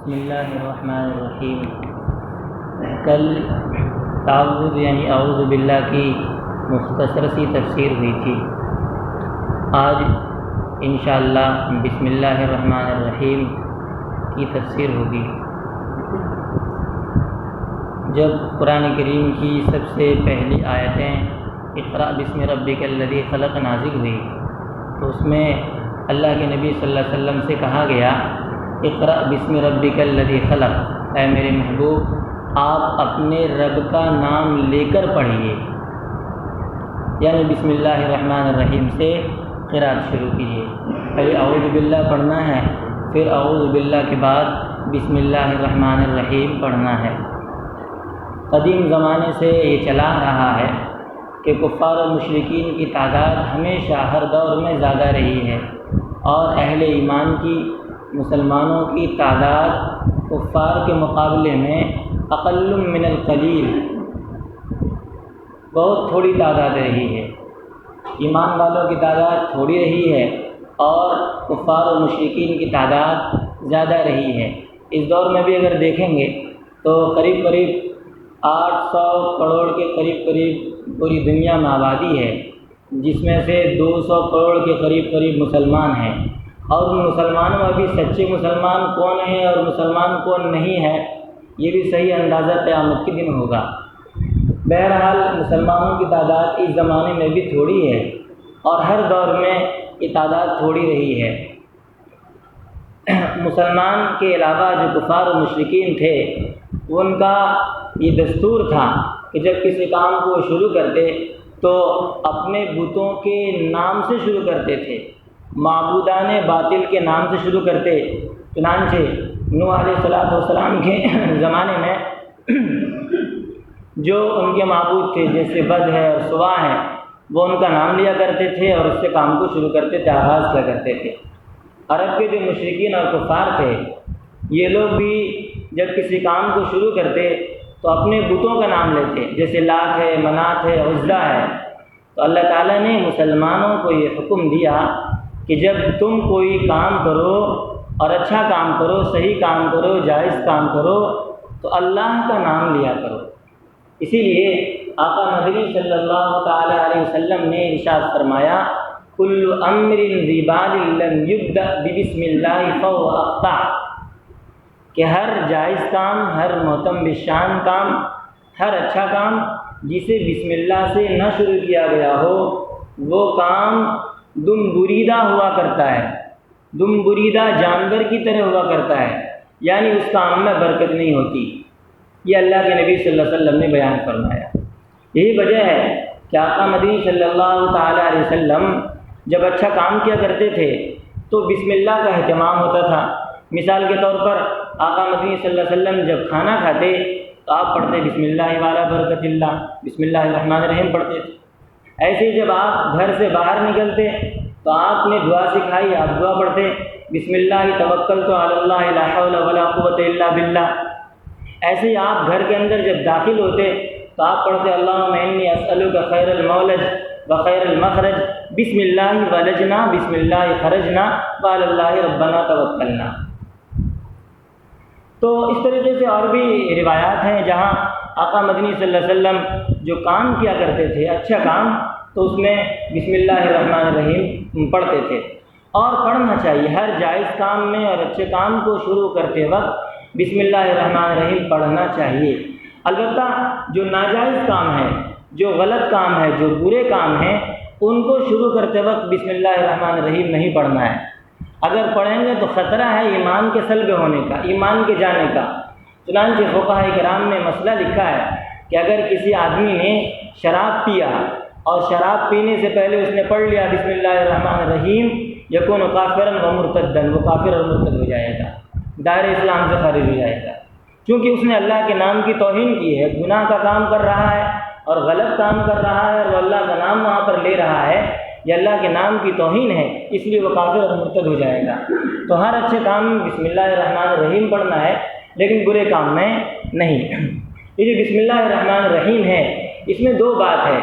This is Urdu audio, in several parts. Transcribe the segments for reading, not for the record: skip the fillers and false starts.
بسم اللہ الرحمن الرحیم۔ کل تعوذ یعنی اعوذ باللہ کی مختصر سی تفسیر ہوئی تھی۔ آج انشاءاللہ بسم اللہ الرحمن الرحیم کی تفسیر ہوگی۔ جب قرآن کریم کی سب سے پہلی آیتیں اقرأ بسم ربک الذی خلق نازل ہوئی تو اس میں اللہ کے نبی صلی اللہ علیہ وسلم سے کہا گیا اقرأ بسم ربک الذی خلق، اے میرے محبوب آپ اپنے رب کا نام لے کر پڑھیے، یعنی بسم اللہ الرحمن الرحیم سے قرأت شروع کیجیے۔ پہلے اعوذ باللہ پڑھنا ہے، پھر اعوذ باللہ کے بعد بسم اللہ الرحمن الرحیم پڑھنا ہے۔ قدیم زمانے سے یہ چلا رہا ہے کہ کفار و مشرکین کی تعداد ہمیشہ ہر دور میں زیادہ رہی ہے، اور اہل ایمان کی مسلمانوں کی تعداد کفار کے مقابلے میں اقل من القلیل بہت تھوڑی تعداد رہی ہے۔ ایمان والوں کی تعداد تھوڑی رہی ہے اور کفار و مشرکین کی تعداد زیادہ رہی ہے۔ اس دور میں بھی اگر دیکھیں گے تو قریب 800 کروڑ کے قریب پوری دنیا میں آبادی ہے، جس میں سے 200 کروڑ کے قریب مسلمان ہیں، اور ان مسلمانوں میں بھی سچے مسلمان کون ہیں اور مسلمان کون نہیں ہے یہ بھی صحیح اندازہ قیامت کے دن ہوگا۔ بہرحال مسلمانوں کی تعداد اس زمانے میں بھی تھوڑی ہے اور ہر دور میں یہ تعداد تھوڑی رہی ہے۔ مسلمان کے علاوہ جو کفار و مشرکین تھے ان کا یہ دستور تھا کہ جب کسی کام کو شروع کرتے تو اپنے بتوں کے نام سے شروع کرتے تھے، معبودان باطل کے نام سے شروع کرتے۔ چنانچہ نوح علیہ السلام کے زمانے میں جو ان کے معبود تھے جیسے بد ہے اور سوا ہے وہ ان کا نام لیا کرتے تھے اور اس سے کام کو شروع کرتے تھے، آغاز کیا کرتے تھے۔ عرب کے جو مشرکین اور کفار تھے یہ لوگ بھی جب کسی کام کو شروع کرتے تو اپنے بتوں کا نام لیتے، جیسے لات ہے، منات ہے، عزا ہے۔ تو اللہ تعالیٰ نے مسلمانوں کو یہ حکم دیا کہ جب تم کوئی کام کرو اور اچھا کام کرو، صحیح کام کرو، جائز کام کرو تو اللہ کا نام لیا کرو۔ اسی لیے آقا مدنی صلی اللہ تعالی علیہ وسلم نے ارشاد فرمایا کل امر ذی بال لم یبدأ ببسم اللہ فہو اقطع، کہ ہر جائز کام، ہر محتم بالشان کام، ہر اچھا کام جسے بسم اللہ سے نہ شروع کیا گیا ہو وہ کام دم بریدہ ہوا کرتا ہے، دم بریدہ جانور کی طرح ہوا کرتا ہے، یعنی اس کام میں برکت نہیں ہوتی۔ یہ اللہ کے نبی صلی اللہ علیہ وسلم نے بیان فرمایا۔ یہی وجہ ہے کہ آقا مدنی صلی اللہ تعالی علیہ وسلم جب اچھا کام کیا کرتے تھے تو بسم اللہ کا اہتمام ہوتا تھا۔ مثال کے طور پر آقا مدنی صلی اللہ علیہ وسلم جب کھانا کھاتے تو آپ پڑھتے بسم اللہ وعلی برکت اللہ، بسم اللہ الرحمن الرحیم پڑھتے تھے۔ ایسے ہی جب آپ گھر سے باہر نکلتے تو آپ نے دعا سکھائی، آپ دعا پڑھتے بسم اللہ توکلت علی اللہ لا حول ولا قوت الا باللہ۔ ایسے ہی آپ گھر کے اندر جب داخل ہوتے تو آپ پڑھتے اللہم انی اسألک خیر المولج وخیر المخرج، بسم اللہ ولجنا بسم اللہ خرجنا وعلی اللہ ربنا توکلنا۔ تو اس طریقے سے اور بھی روایات ہیں جہاں آقا مدنی صلی اللہ علیہ وسلم جو کام کیا کرتے تھے اچھا کام تو اس میں بسم اللہ الرحمن الرحیم پڑھتے تھے، اور پڑھنا چاہیے۔ ہر جائز کام میں اور اچھے کام کو شروع کرتے وقت بسم اللہ الرحمن الرحیم پڑھنا چاہیے۔ البتہ جو ناجائز کام ہے، جو غلط کام ہے، جو برے کام ہیں ان کو شروع کرتے وقت بسم اللہ الرحمن الرحیم نہیں پڑھنا ہے۔ اگر پڑھیں گے تو خطرہ ہے ایمان کے سلب ہونے کا، ایمان کے جانے کا۔ چنانچہ فقہاء کرام نے مسئلہ لکھا ہے کہ اگر کسی آدمی نے شراب پیا اور شراب پینے سے پہلے اس نے پڑھ لیا بسم اللہ الرحمن الرحیم یکون کافرا و مرتدا، وہ کافر اور مرتد ہو جائے گا، دائرہ اسلام سے خارج ہو جائے گا، کیونکہ اس نے اللہ کے نام کی توہین کی ہے، گناہ کا کام کر رہا ہے اور غلط کام کر رہا ہے اور وہ اللہ کا نام وہاں پر لے رہا ہے، یہ اللہ کے نام کی توہین ہے، اس لیے وہ کافر اور مرتد ہو جائے گا۔ تو ہر اچھے کام میں بسم اللہ الرحمن الرحیم پڑھنا ہے لیکن برے کام میں نہیں۔ یہ جو بسم اللہ الرحمن الرحیم ہے اس میں دو بات ہے،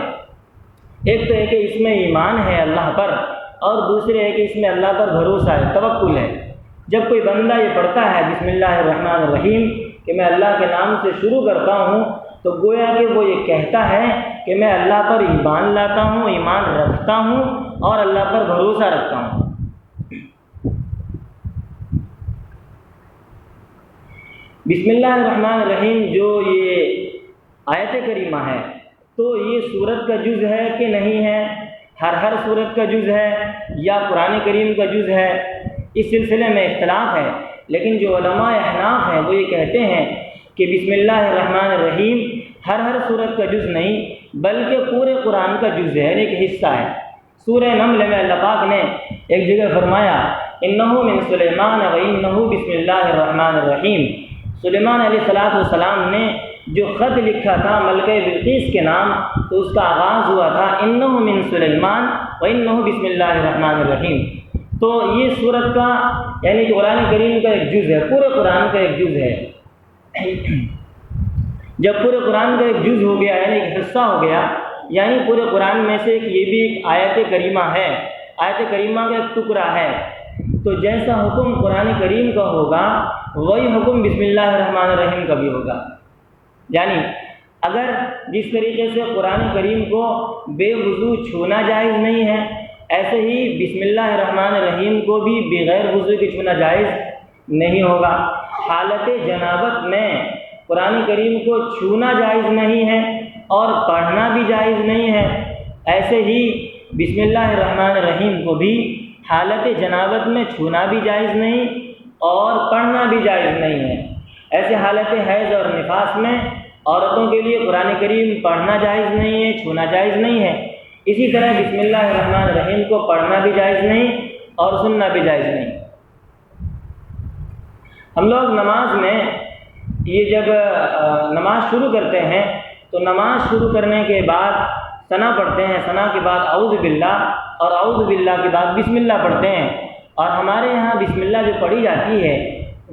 ایک تو ہے کہ اس میں ایمان ہے اللہ پر، اور دوسرے ہے کہ اس میں اللہ پر بھروسہ ہے، توکل ہے۔ جب کوئی بندہ یہ پڑھتا ہے بسم اللہ الرحمن الرحیم کہ میں اللہ کے نام سے شروع کرتا ہوں، تو گویا کہ وہ یہ کہتا ہے کہ میں اللہ پر ایمان لاتا ہوں، ایمان رکھتا ہوں اور اللہ پر بھروسہ رکھتا ہوں۔ بسم اللہ الرحمن الرحیم جو یہ آیت کریمہ ہے، تو یہ سورت کا جز ہے کہ نہیں ہے؟ ہر سورت کا جز ہے یا قرآن کریم کا جز ہے؟ اس سلسلے میں اختلاف ہے، لیکن جو علماء احناف ہیں وہ یہ کہتے ہیں کہ بسم اللہ الرحمن الرحیم ہر سورت کا جز نہیں بلکہ پورے قرآن کا جز ہے، یعنی کہ حصہ ہے۔ سورہ نمل میں اللہ پاک نے ایک جگہ فرمایا انہ من سلیمان و انہ بسم اللہ الرحمن الرحیم۔ سلیمان علیہ السلام نے جو خط لکھا تھا ملکہ بلقیس کے نام، تو اس کا آغاز ہوا تھا انہ من سلیمان و انہ بسم اللہ الرحمن الرحیم۔ تو یہ سورت کا یعنی کہ قرآن کریم کا ایک جز ہے، پورے قرآن کا ایک جز ہے۔ جب پورے قرآن کا ایک جز ہو گیا یعنی کہ حصہ ہو گیا، یعنی پورے قرآن میں سے یہ بھی ایک آیت کریمہ ہے، آیت کریمہ کا ایک ٹکڑا ہے، تو جیسا حکم قرآن کریم کا ہوگا وہی حکم بسم اللہ الرحمن الرحیم کا بھی ہوگا۔ یعنی اگر جس طریقے سے قرآن کریم کو بے وضو چھونا جائز نہیں ہے، ایسے ہی بسم اللہ الرحمن الرحیم کو بھی بغیر وضو کے چھونا جائز نہیں ہوگا۔ حالت جنابت میں قرآن کریم کو چھونا جائز نہیں ہے اور پڑھنا بھی جائز نہیں ہے، ایسے ہی بسم اللہ الرحمن الرحیم کو بھی حالت جنابت میں چھونا بھی جائز نہیں اور پڑھنا بھی جائز نہیں ہے۔ ایسے حالت حیض اور نفاس میں عورتوں کے لیے قرآن کریم پڑھنا جائز نہیں ہے، چھونا جائز نہیں ہے۔ اسی طرح بسم اللہ الرحمن الرحیم کو پڑھنا بھی جائز نہیں اور سننا بھی جائز نہیں۔ ہم لوگ نماز میں یہ جب نماز شروع کرتے ہیں تو نماز شروع کرنے کے بعد ثنا پڑھتے ہیں، ثنا کے بعد اعوذ باللہ اور اعوذ باللہ کے بعد بسم اللہ پڑھتے ہیں، اور ہمارے یہاں بسم اللہ جو پڑھی جاتی ہے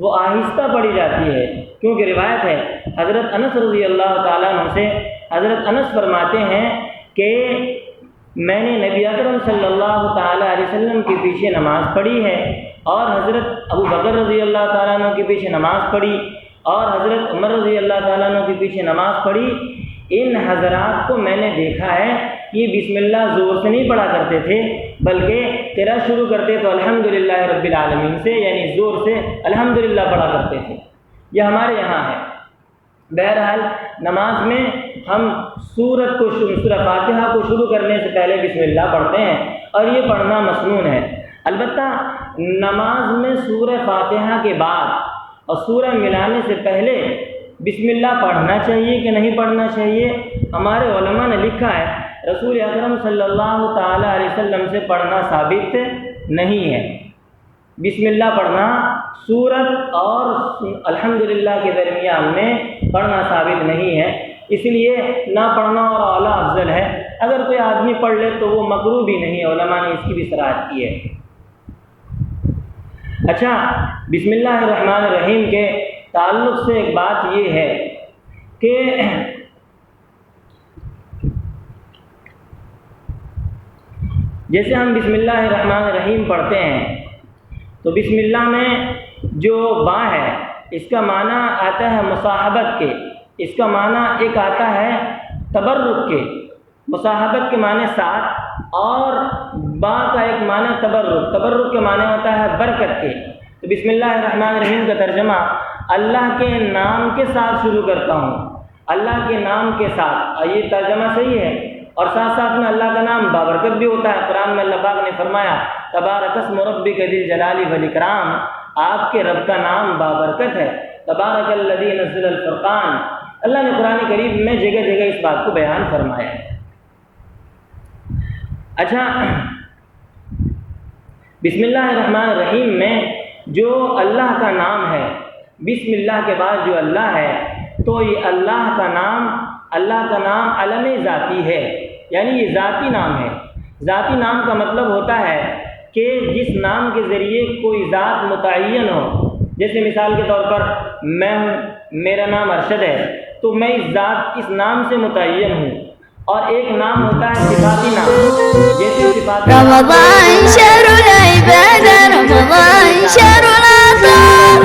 وہ آہستہ پڑھی جاتی ہے، کیونکہ روایت ہے حضرت انس رضی اللہ تعالیٰ عنہ سے، حضرت انس فرماتے ہیں کہ میں نے نبی اکرم صلی اللہ تعالیٰ علیہ وسلم کے پیچھے نماز پڑھی ہے، اور حضرت ابو بکر رضی اللہ تعالیٰ عنہ کے پیچھے نماز پڑھی، اور حضرت عمر رضی اللہ تعالیٰ عنہ کے پیچھے نماز پڑھی۔ ان حضرات کو میں نے دیکھا ہے کہ یہ بسم اللہ زور سے نہیں پڑھا کرتے تھے، بلکہ قرأت شروع کرتے تو الحمدللہ رب العالمین سے، یعنی زور سے الحمدللہ پڑھا کرتے تھے۔ یہ ہمارے یہاں ہے۔ بہرحال نماز میں ہم سورہ فاتحہ کو شروع کرنے سے پہلے بسم اللہ پڑھتے ہیں، اور یہ پڑھنا مسنون ہے۔ البتہ نماز میں سورہ فاتحہ کے بعد اور سورہ ملانے سے پہلے بسم اللہ پڑھنا چاہیے کہ نہیں پڑھنا چاہیے؟ ہمارے علماء نے لکھا ہے رسول اکرم صلی اللہ تعالیٰ علیہ وسلم سے پڑھنا ثابت نہیں ہے۔ بسم اللہ پڑھنا سورت اور الحمدللہ کے درمیان میں پڑھنا ثابت نہیں ہے، اس لیے نہ پڑھنا اور اعلیٰ افضل ہے۔ اگر کوئی آدمی پڑھ لے تو وہ مکروہ بھی نہیں ہے، علماء نے اس کی بھی صراحت کی ہے۔ اچھا، بسم اللہ الرحمن الرحیم کے تعلق سے ایک بات یہ ہے کہ جیسے ہم بسم اللہ الرحمن الرحیم پڑھتے ہیں تو بسم اللہ میں جو با ہے اس کا معنی آتا ہے مصاحبت کے، اس کا معنی ایک آتا ہے تبرک کے، مصاحبت کے معنی ساتھ، اور با کا ایک معنی تبرک کے معنی ہوتا ہے برکت کے۔ تو بسم اللہ الرحمن الرحیم کا ترجمہ اللہ کے نام کے ساتھ شروع کرتا ہوں، اللہ کے نام کے ساتھ، اور یہ ترجمہ صحیح ہے، اور ساتھ ساتھ میں اللہ کا نام بابرکت بھی ہوتا ہے۔ قرآن میں اللہ پاک نے فرمایا تبارک اسم ربک ذی الجلال والاکرام، آپ کے رب کا نام بابرکت ہے۔ تبارک الذی نزل الفرقان، اللہ نے قرآن کریم میں جگہ جگہ اس بات کو بیان فرمایا ہے۔ اچھا، بسم اللہ الرحمن الرحیم میں جو اللہ کا نام ہے، بسم اللہ کے بعد جو اللہ ہے، تو یہ اللہ کا نام علم ذاتی ہے، یعنی یہ ذاتی نام ہے۔ ذاتی نام کا مطلب ہوتا ہے کہ جس نام کے ذریعے کوئی ذات متعین ہو، جیسے مثال کے طور پر میں ہوں، میرا نام ارشد ہے، تو میں اس نام سے متعین ہوں، اور ایک نام ہوتا ہے صفاتی نام، جیسے رمضان شهر العبادة رمضان شهر العطاء